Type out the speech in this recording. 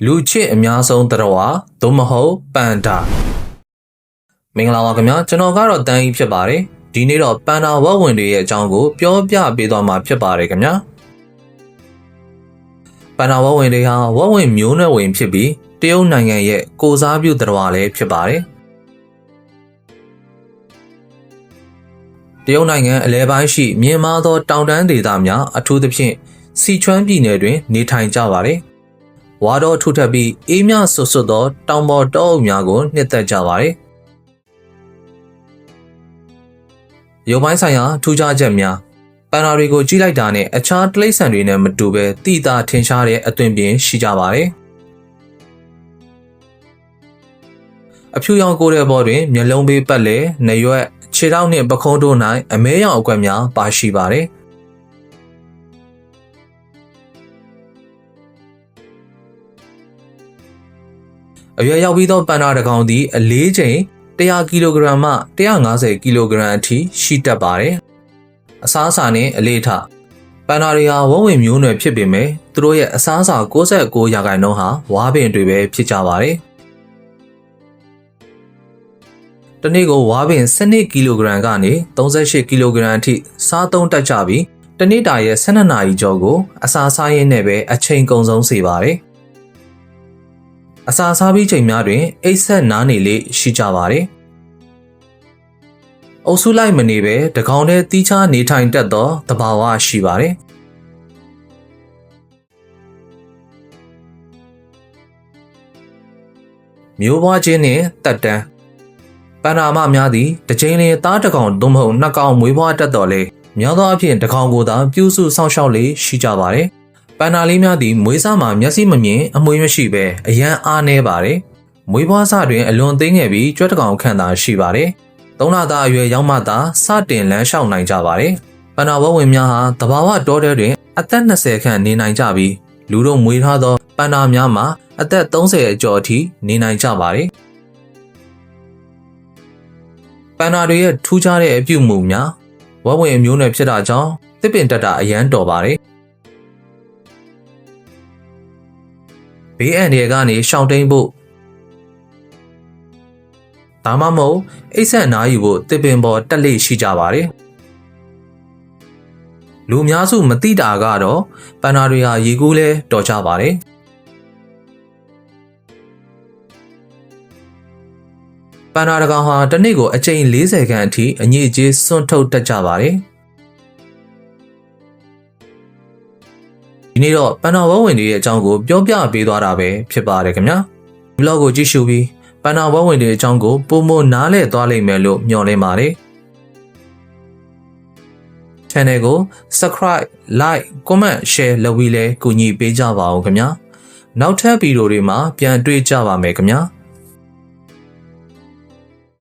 လူချစ်အများဆုံးတရဝါသို့မဟုတ်ပန်ဒါမင်္ဂလာပါခင်ဗျာကျွန်တော်ကတော့တန်းကြီးဖြစ်ပါတယ်ဒီနေ့တော့ပန်ဒါဝက်ဝင်တွေရဲ့အကြောင်းကိုပြောပြပေးသွားမှာဖြစ်ပါတယ်ခင်ဗျာပန်ဒါဝက်ဝင်တွေဟာဝက်ဝင်မျိုးနွယ်ဝင်ဖြစ်ပြီးတရုတ်နိုင်ငံရဲ့ကိုစားပြုတရဝါလည်းဖြစ်ပါတယ်တရုတ်နိုင်ငံအလဲပိုင်းရှိမြင့်မားသောတောင်တန်းဒေသများအထူးသဖြင့်စီချွမ်းပြည်နယ်တွင်နေထိုင်ကြပါတယ်ဝါတော်ထူထပ်ပြီးအေးမြဆွတ်ဆွတ်သောတောင်ပေါ်တောအုပ်များကိုနှစ်သက်ကြပါတယ်ရုပ်ပိုင်းဆိုင်ရာထူးခြားချက်များပန်ဒါတွေကိုကြည့်လိုက်တာနဲ့အခြားတိရစ္ဆာန်တွေနဲ့မတူဘဲတိတာထင်ရှားတဲ့အသွင်ပြင်ရှိကြပါတယ်အဖြူရောင်ကိုယ်တဲ့ဘောတွင်မျက်လုံးပေးပတ်လည်နှရွက်ခြေထောက်နှင့်ပခုံးတို့၌အမဲရောင်အကွက်များပါရှိပါတယ်အရွယ်ရောက်ပြီးသောပန်ဒါတစ်ကောင်သည်အလေးချိန်100ကီလိုဂရမ်မှ150ကီလိုဂရမ်အထိရှိတတ်ပါတယ်။အစားအစာနဲ့အလေးထားပန်ဒါတွေဟာဝက်ဝင်မျိုးနွယ်ဖြစ်ပေမဲ့သူတို့ရဲ့အစားအစာ69%ဟာဝါးပင်တွေပဲဖြစ်ကြပါတယ်။တစ်နေ့ကိုဝါးပင်12ကီလိုဂရမ်ကနေ38ကီလိုဂရမ်အထိစားသုံးတတ်ကြပြီးတစ်နေ့တာရဲ့12နာရီကျော်ကိုအစာစားရင်းနဲ့ပဲအချိန်ကုန်ဆုံးစေပါတယ်။အစာစားပြီးချိန်များတွင်အိပ်ဆက်နားနေလေရှိကြပါတယ်။အုပ်စုလိုက်မနေပဲတကောင်တည်းတီးခြားနေထိုင်တတ်သောသဘာဝရှိပါတယ်။မျိုးပွားခြင်းနှင့်တက်တန်းပန်ဒါမများသည်တစ်ချိန်လျင်သားတစ်ကောင်သို့မဟုတ်နှစ်ကောင်မွေးဖွားတတ်တော်လေများသောအားဖြင့်တစ်ကောင်ကိုသာပြုစုစောင့်ရှောက်လေရှိကြပါတယ်။ပန်ဒါလေးများသည်မွေးစားမှာမျက်စိမမြင်အမွေမရှိဘဲအရန်အားနည်းပါတယ်။မွေးဖွားစတွင်အလွန်သေးငယ်ပြီးကြွက်တကောင်ခန့်သာရှိပါတယ်။3လသားအရွယ်ရောက်မှသာစတင်လမ်းလျှောက်နိုင်ကြပါတယ်။ပန်ဒါဝက်ဝင်များဟာတဘာဝတောထဲတွင်အသက်20ခန့်နေနိုင်ကြပြီးလူတို့မွေးထားသောပန်ဒါများမှာအသက်30အကျော်အထိနေနိုင်ကြပါတယ်။ပန်ဒါတွေရဲ့ထူးခြားတဲ့အပြုအမူများဝက်ဝင်အမျိုးနွယ်ဖြစ်တာကြောင့်သစ်ပင်တက်တာအရန်တော်ပါတယ်။ဘေးအန္တရာယ်ကနေရှောင်တိန်ဖို့ဒါမှမဟုတ်အိပ်ဆက်နားယူဖို့တစ်ပင်ပေါ်တက်လေရှိကြပါတယ်လူအများစုမသိတာကတော့ပန်ဒါတွေဟာရေကူးလဲတော်ကြပါတယ်ပန်ဒါတစ်ကောင်ဟာတစ်နေ့ကိုအကြိမ်40ခန့်အထိအညစ်အကြေးစွန့်ထုတ်တတ်ကြပါတယ်ဒီနေ့တော့ပန်ဒါဝက်ဝင်တွေရဲ့အကြောင်းကိုပြောပြပေးသွားတာပဲဖြစ်ပါတယ်ခင်ဗျာဘလော့ကိုကြည့်ရှုပြီးပန်ဒါဝက်ဝင်တွေအကြောင်းကိုပိုမိုနားလည်သွားလိမ့်မယ်လို့မျှော်လင့်ပါတယ် Channel ကို Subscribe Like Comment Share လုပ်ပြီးလဲကူညီပေးကြပါဦးခင်ဗျာနောက်ထပ်ဗီဒီယိုတွေမှာပြန်တွေ့ကြပါမယ်ခင်ဗျာ